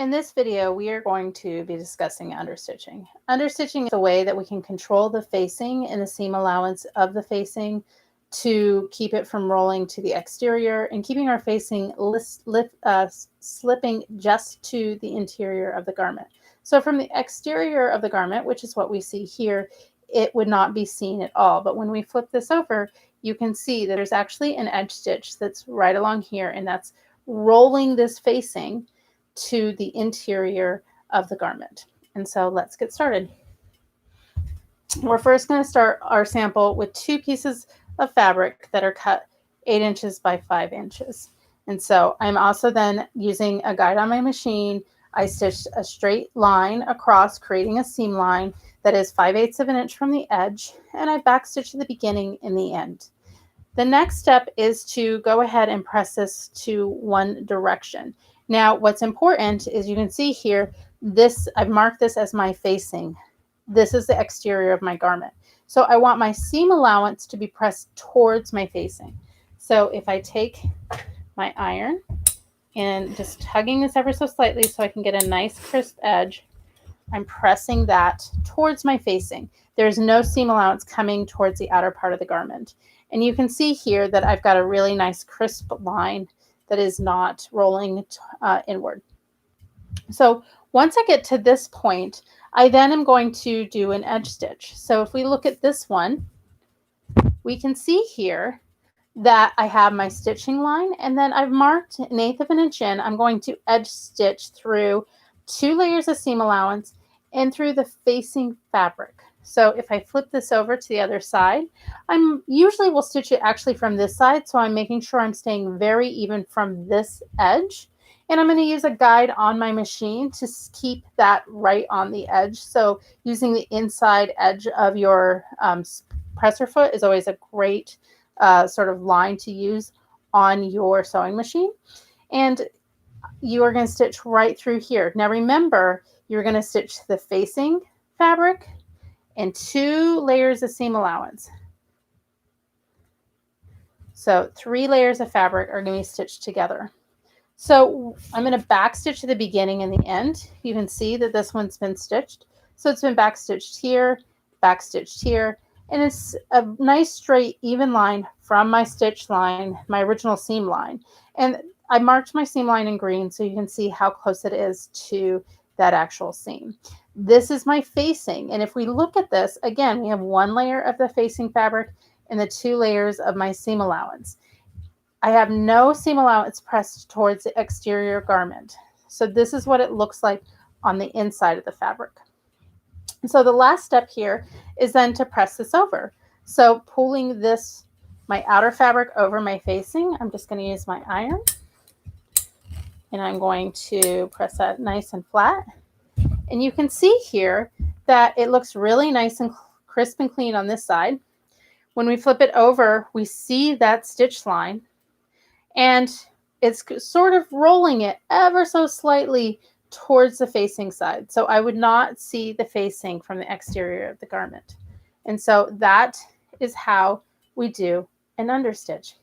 In this video, we are going to be discussing understitching. Understitching is a way that we can control the facing and the seam allowance of the facing to keep it from rolling to the exterior and keeping our facing slipping just to the interior of the garment. So from the exterior of the garment, which is what we see here, it would not be seen at all. But when we flip this over, you can see that there's actually an edge stitch that's right along here, and that's rolling this facing to the interior of the garment. And so let's get started. We're first going to start our sample with 2 pieces of fabric that are cut 8 inches by 5 inches. And so I'm also then using a guide on my machine. I stitched a straight line across, creating a seam line that is 5/8 of an inch from the edge, and I backstitch the beginning and the end. The next step is to go ahead and press this to one direction. Now, what's important is you can see here, I've marked this as my facing. This is the exterior of my garment. So I want my seam allowance to be pressed towards my facing. So if I take my iron and just tugging this ever so slightly so I can get a nice crisp edge, I'm pressing that towards my facing. There's no seam allowance coming towards the outer part of the garment. And you can see here that I've got a really nice crisp line that is not rolling inward. So once I get to this point, I then am going to do an edge stitch. So if we look at this one, we can see here that I have my stitching line, and then I've marked 1/8 of an inch in. I'm going to edge stitch through 2 layers of seam allowance and through the facing fabric. So if I flip this over to the other side, usually will stitch it actually from this side, so I'm making sure I'm staying very even from this edge. And I'm going to use a guide on my machine to keep that right on the edge. So using the inside edge of your presser foot is always a great sort of line to use on your sewing machine. And you are going to stitch right through here. Now remember, you're going to stitch the facing fabric and 2 layers of seam allowance. So 3 layers of fabric are going to be stitched together. So I'm going to back stitch the beginning and the end. You can see that this one's been stitched. So it's been back stitched here, and it's a nice straight even line from my stitch line, my original seam line. And I marked my seam line in green so you can see how close it is to that actual seam. This is my facing, and if we look at this, again, we have 1 layer of the facing fabric and the 2 layers of my seam allowance. I have no seam allowance pressed towards the exterior garment. So this is what it looks like on the inside of the fabric. So the last step here is then to press this over. So pulling this, my outer fabric over my facing, I'm just going to use my iron. And I'm going to press that nice and flat. And you can see here that it looks really nice and crisp and clean on this side. When we flip it over, we see that stitch line, and it's sort of rolling it ever so slightly towards the facing side. So I would not see the facing from the exterior of the garment. And so that is how we do an understitch.